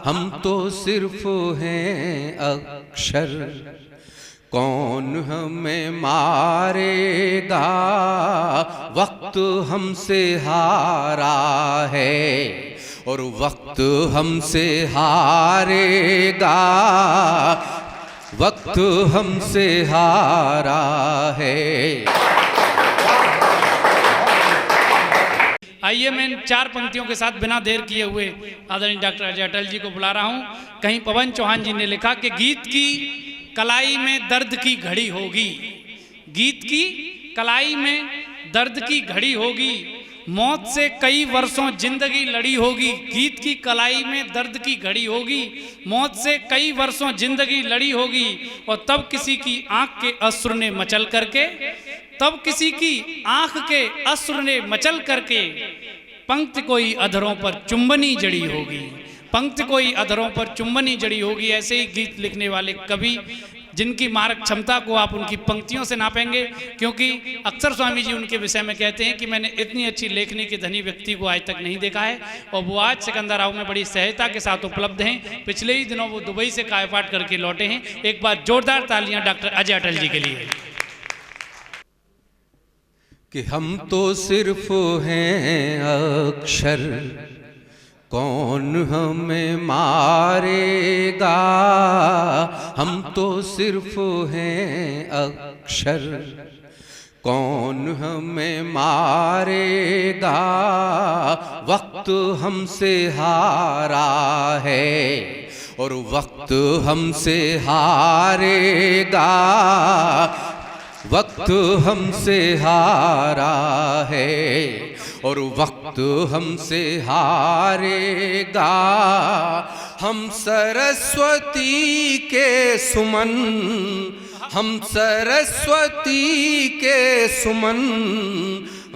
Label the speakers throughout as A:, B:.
A: हम तो सिर्फ हैं अक्षर, कौन हमें मारेगा, वक्त हमसे हारा है और वक्त हमसे हारेगा, वक्त हमसे हारा है।
B: आइए मैं इन 4 पंक्तियों के साथ बिना देर किए हुए आदरणीय डॉक्टर अजय अटल जी को बुला रहा हूं। कहीं पवन चौहान जी ने लिखा कि गीत की कलाई में दर्द की घड़ी होगी, गीत की कलाई में दर्द की घड़ी होगी, मौत से कई वर्षों जिंदगी लड़ी होगी। गीत की कलाई में दर्द की घड़ी होगी, मौत से कई वर्षों जिंदगी लड़ी होगी, और तब किसी की आंख के अश्रु ने मचल करके, तब किसी की आंख के अश्रु ने मचल करके पंक्ति कोई अधरों पर चुंबनी जड़ी होगी, पंक्ति कोई अधरों पर चुंबनी जड़ी होगी। ऐसे ही गीत लिखने वाले कवि जिनकी मारक क्षमता को आप उनकी पंक्तियों से नापेंगे, क्योंकि अक्सर स्वामी जी उनके विषय में कहते हैं कि मैंने इतनी अच्छी लेखनी के धनी व्यक्ति को आज तक नहीं देखा है, और वो आज सिकंदराव में बड़ी सहजता के साथ उपलब्ध हैं। पिछले ही दिनों वो दुबई से कायापाठ करके लौटे हैं। एक बार जोरदार तालियां डॉक्टर अजय अटल जी के लिए।
A: कि हम तो सिर्फ हैं अक्षर, कौन हमें मारेगा, हम तो सिर्फ हैं अक्षर, कौन हमें मारेगा, वक्त हमसे हारा है और वक्त हमसे हारेगा, वक्त हमसे हारा है और वक्त हमसे हारेगा। हम सरस्वती के सुमन, हम सरस्वती के सुमन,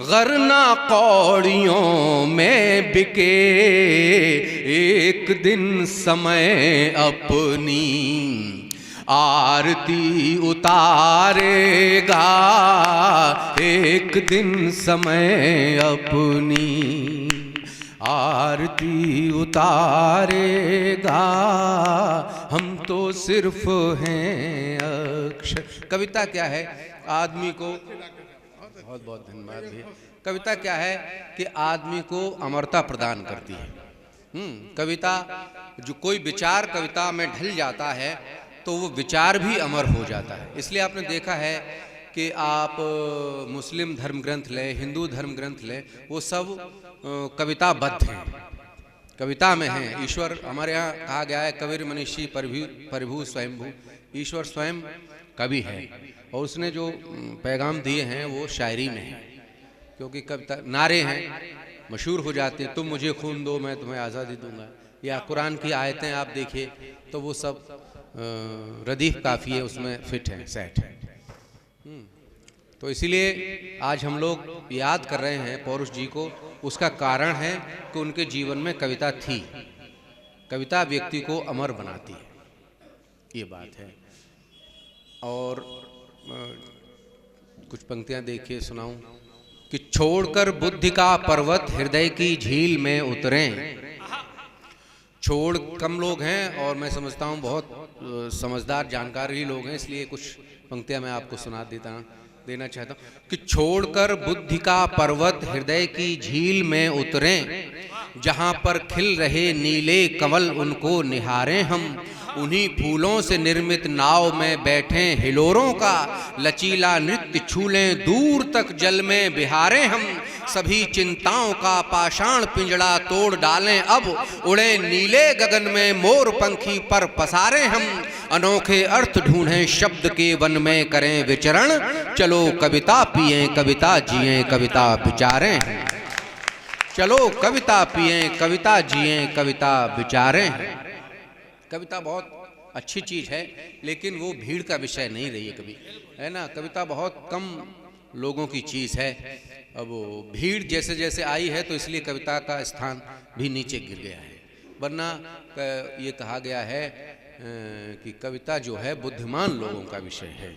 A: गरना कौड़ियों में बिके, एक दिन समय अपनी आरती उतारेगा, एक दिन समय अपनी आरती उतारेगा। हम तो सिर्फ हैं अक्षर। कविता क्या है? आदमी को, बहुत बहुत धन्यवाद भैया। कविता क्या है कि आदमी को अमरता प्रदान करती है। कविता, जो कोई विचार कविता में ढल जाता है तो वो विचार भी अमर हो जाता है। इसलिए आपने देखा है कि आप मुस्लिम धर्म ग्रंथ लें, हिंदू धर्म ग्रंथ लें, वो सब कविताबद्ध हैं, कविता में हैं। ईश्वर, हमारे यहाँ कहा गया है कबीर मनीषी प्रभु स्वयंभू, ईश्वर स्वयं कवि है और उसने जो पैगाम दिए हैं वो शायरी में है। क्योंकि कविता, नारे हैं, मशहूर हो जाते हैं, तुम मुझे खून दो मैं तुम्हें आज़ादी दूंगा, या कुरान की आयतें आप देखिए तो वो सब रदीफ काफ़ी है, उसमें फिट है, सेट है। तो इसीलिए आज हम लोग याद कर रहे हैं पौरुष जी को। उसका कारण है कि उनके जीवन में कविता थी। कविता व्यक्ति को अमर बनाती है, ये बात है। और कुछ पंक्तियां देखिए, सुनाऊं कि छोड़कर बुद्धि का पर्वत हृदय की झील में उतरें। छोड़ कम लोग हैं और मैं समझता हूँ बहुत समझदार जानकार ही लोग हैं, इसलिए कुछ पंक्तियां मैं आपको सुना देना चाहता हूँ कि छोड़कर बुद्धि का पर्वत हृदय की झील में उतरें, जहाँ पर खिल रहे नीले कमल उनको निहारें हम, उन्हीं फूलों से निर्मित नाव में बैठे हिलोरों का लचीला नृत्य छूलें, दूर तक जल में बिहारें हम, सभी चिंताओं का पाषाण पिंजड़ा तोड़ डालें, अब उड़े नीले गगन में मोर पंखी पर पसारें हम, अनोखे अर्थ ढूंढें शब्द के वन में करें विचरण, चलो कविता पिएं कविता जिएं कविता विचारें, चलो कविता पिएं कविता जिएं कविता विचारें। कविता बहुत अच्छी चीज़ है, लेकिन वो भीड़ का विषय नहीं रही है कभी, है ना। कविता बहुत कम लोगों की चीज़ है। अब वो भीड़ जैसे जैसे आई है तो इसलिए कविता का स्थान भी नीचे गिर गया है, वरना ये कहा गया है कि कविता जो है बुद्धिमान लोगों का विषय है।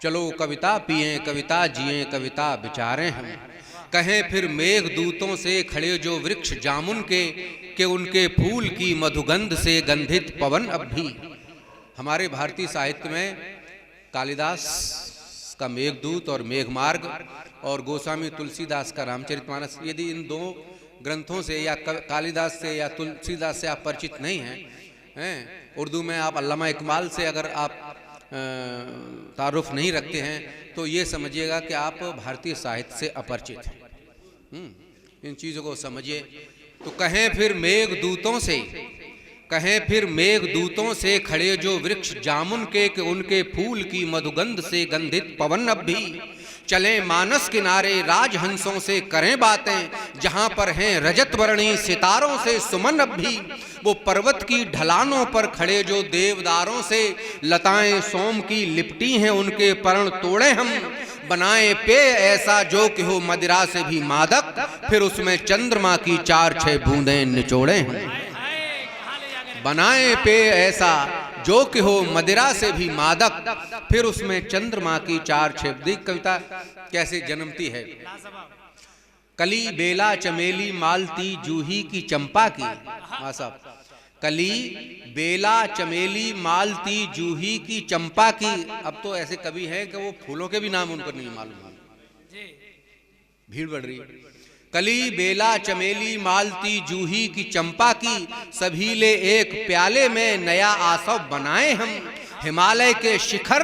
A: चलो कविता पिएं कविता जिएं कविता विचारें हम, कहें फिर मेघदूतों से खड़े जो वृक्ष जामुन के उनके फूल की मधुगंध से गंधित पवन अब भी। हमारे भारतीय साहित्य में कालिदास का मेघदूत और मेघमार्ग और गोस्वामी तुलसीदास का रामचरितमानस, यदि इन दो ग्रंथों से या कालिदास से या तुलसीदास से आप परिचित नहीं हैं, उर्दू में आप अल्लामा इकबाल से अगर आप तारुफ नहीं रखते हैं तो ये समझिएगा कि आप भारतीय साहित्य से अपरिचित हैं। इन चीज़ों को समझिए। तो कहें फिर मेघदूतों से खड़े जो वृक्ष जामुन के उनके फूल की मधुगंध से गंधित पवन अब भी। चलें मानस किनारे राजहंसों से करें बातें, जहां पर हैं रजत वर्णी सितारों से सुमन अब भी। वो पर्वत की ढलानों पर खड़े जो देवदारों से लताएं सोम की लिपटी हैं, उनके पर्ण तोड़े हम। बनाए पे ऐसा जो कि हो मदिरा से भी मादक, फिर उसमें चंद्रमा की 4-6 बूंदें निचोड़े हम। बनाए पे ऐसा जो कि हो मदिरा से भी मादक, फिर उसमें चंद्रमा की 4-6। देख कविता कैसे जन्मती है। कली बेला चमेली मालती जूही की चंपा की। हाँ साहब, कली बेला चमेली मालती जूही की चंपा की। अब तो ऐसे कवि हैं कि वो फूलों के भी नाम उनको नहीं मालूम, भीड़ बढ़ रही है। कली बेला चमेली मालती जूही की चंपा की, सभी ले एक प्याले में नया आसव बनाए हम। हिमालय के शिखर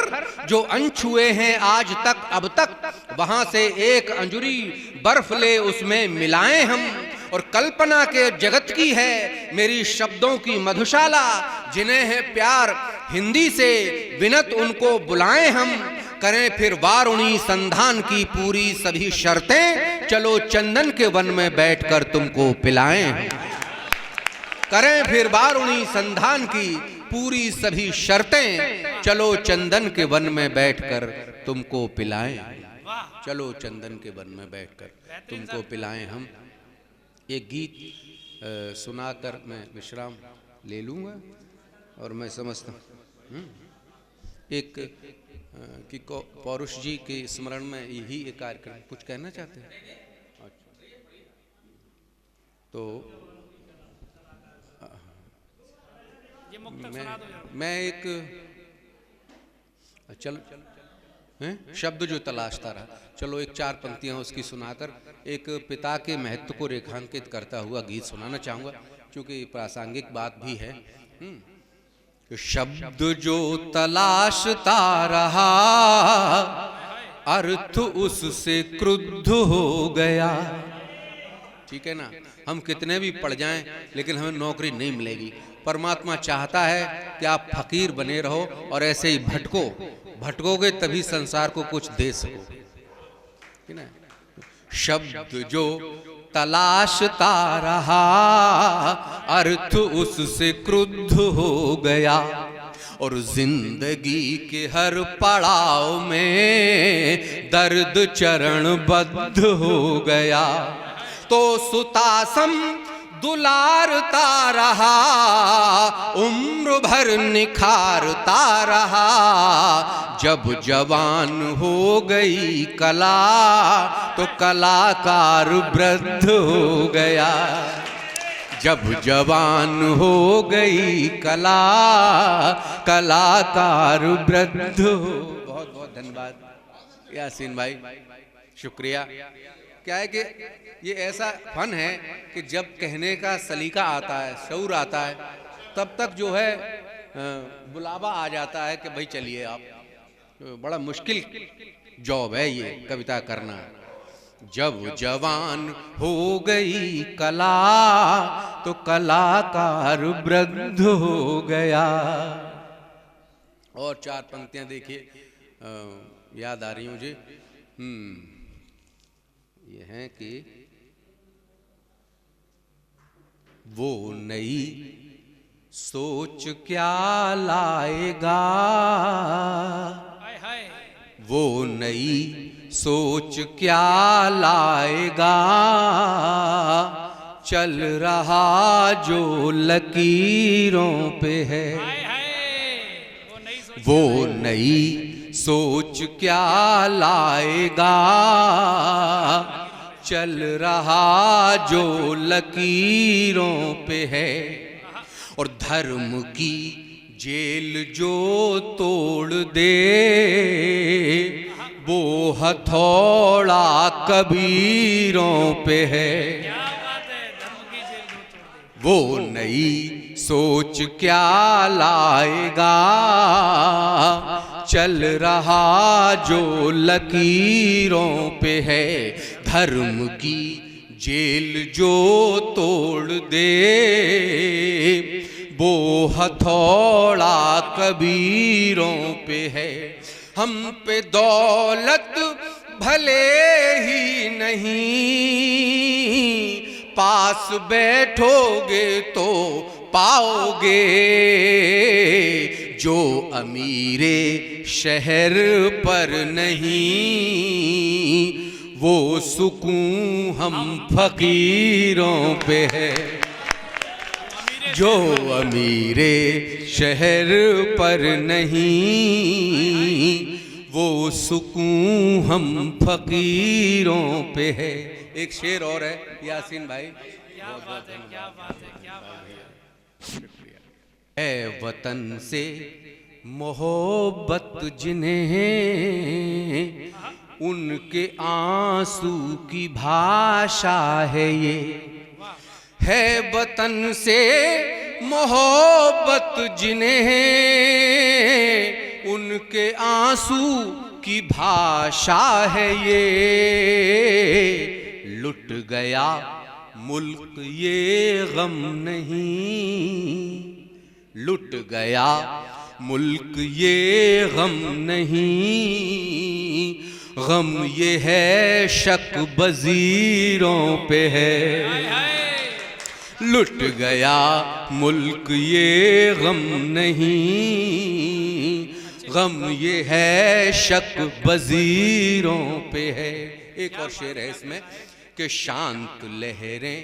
A: जो अनछुए हैं आज तक अब तक, वहां से एक अंजुरी बर्फ ले उसमें मिलाएं हम। और कल्पना के जगत की है मेरी शब्दों की मधुशाला, जिन्हें है प्यार हिंदी से विनत उनको बुलाएं हम। करें फिर वारुणी संधान की पूरी सभी शर्तें, चलो चंदन के वन में बैठकर तुमको पिलाएं। करें फिर वारुणी संधान की पूरी सभी शर्तें, चलो चंदन के वन में बैठकर तुमको पिलाएं। चलो चंदन के वन में बैठकर तुमको पिलाएं हम। एक गीत सुनाकर मैं विश्राम ले लूँगा और मैं समझता हूँ एक कि पौरुष जी के स्मरण में यही एक कार्यक्रम। कुछ कहना चाहते हैं तो मैं एक शब्द जो तलाशता रहा, चलो एक 4 पंक्तियां उसकी सुनाकर एक पिता के महत्व को रेखांकित करता हुआ गीत सुनाना चाहूँगा, क्योंकि प्रासंगिक बात भी है। शब्द जो तलाशता रहा, अर्थ उससे क्रुद्ध हो गया। ठीक है ना, हम कितने भी पढ़ जाएं लेकिन हमें नौकरी नहीं मिलेगी। परमात्मा चाहता है कि आप फकीर बने रहो और ऐसे ही भटकोगे तभी संसार को कुछ दे सको। शब्द जो तलाशता रहा, अर्थ उससे क्रुद्ध हो गया। और जिंदगी के हर पड़ाव में दर्द चरणबद्ध हो गया। तो सुतासम दुलारता रहा, उम्र भर निखारता रहा। जब जवान हो गई कला, तो कलाकार वृद्ध हो गया। जब जवान हो गई कला, कलाकार वृद्ध हो। बहुत बहुत धन्यवाद यासीन भाई, शुक्रिया। क्या है कि ये ऐसा फन है कि जब कहने का सलीका आता है, शऊर आता है, तब तक जो है बुलावा आ जाता है कि भाई चलिए आप। बड़ा मुश्किल जॉब है ये कविता करना। जब जवान हो गई कला, तो कलाकार वृद्ध हो गया। और 4 पंक्तियां देखिए, याद आ रही मुझे। ये है कि वो नई सोच क्या लाएगा, वो नई सोच क्या लाएगा। चल रहा जो लकीरों पे है, वो नई सोच क्या लाएगा। चल रहा जो लकीरों पे है, और धर्म की जेल जो तोड़ दे वो हथौड़ा कबीरों पे है। वो नई सोच क्या लाएगा, चल रहा जो लकीरों पे है। धर्म की जेल जो तोड़ दे वो हथौड़ा कबीरों पे है। हम पे दौलत भले ही नहीं, पास बैठोगे तो पाओगे, जो अमीरे शहर पर नहीं वो सुकून हम फकीरों पे है। जो अमीरे शहर पर नहीं वो सुकून हम फकीरों पे है। एक शेर और है यासीन भाई।
B: क्या बात है, क्या बात है, क्या बात है।
A: है वतन से मोहब्बत जिन्हें, उनके आंसू की भाषा है ये। है वतन से मोहब्बत जिन्हें, उनके आंसू की भाषा है ये। लुट गया मुल्क ये गम नहीं, लुट गया मुल्क ये गम नहीं, गम ये है शक बजीरों पे है। लुट गया मुल्क ये गम नहीं, गम ये है शक बजीरों पे है। एक और शेर है इसमें कि शांत लहरें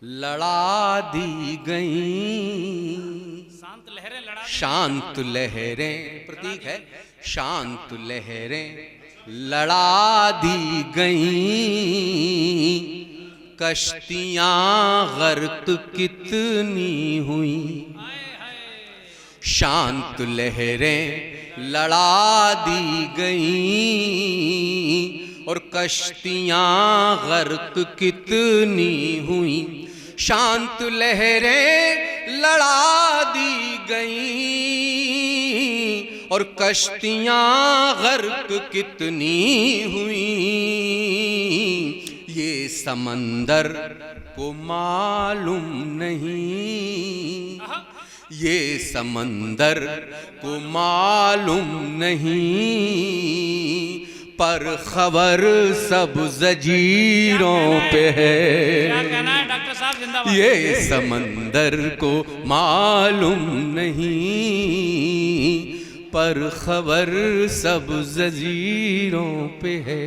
A: लड़ा दी गईं, शांत लहरें प्रतीक है, शांत लहरें लड़ा दी गईं। कश्तियां गर्क कितनी हुई, शांत लहरें लड़ा दी गईं, और कश्तियां गर्क कितनी हुई। शांत लहरें लड़ा दी गईं, और कश्तियां गर्क कितनी हुई। ये समंदर को मालूम नहीं, ये समंदर को मालूम नहीं, पर खबर सब जजीरों पे है।
B: क्या कहना है डॉक्टर साहब, जिंदाबाद।
A: ये समंदर को मालूम नहीं, पर खबर सब जजीरों पे है।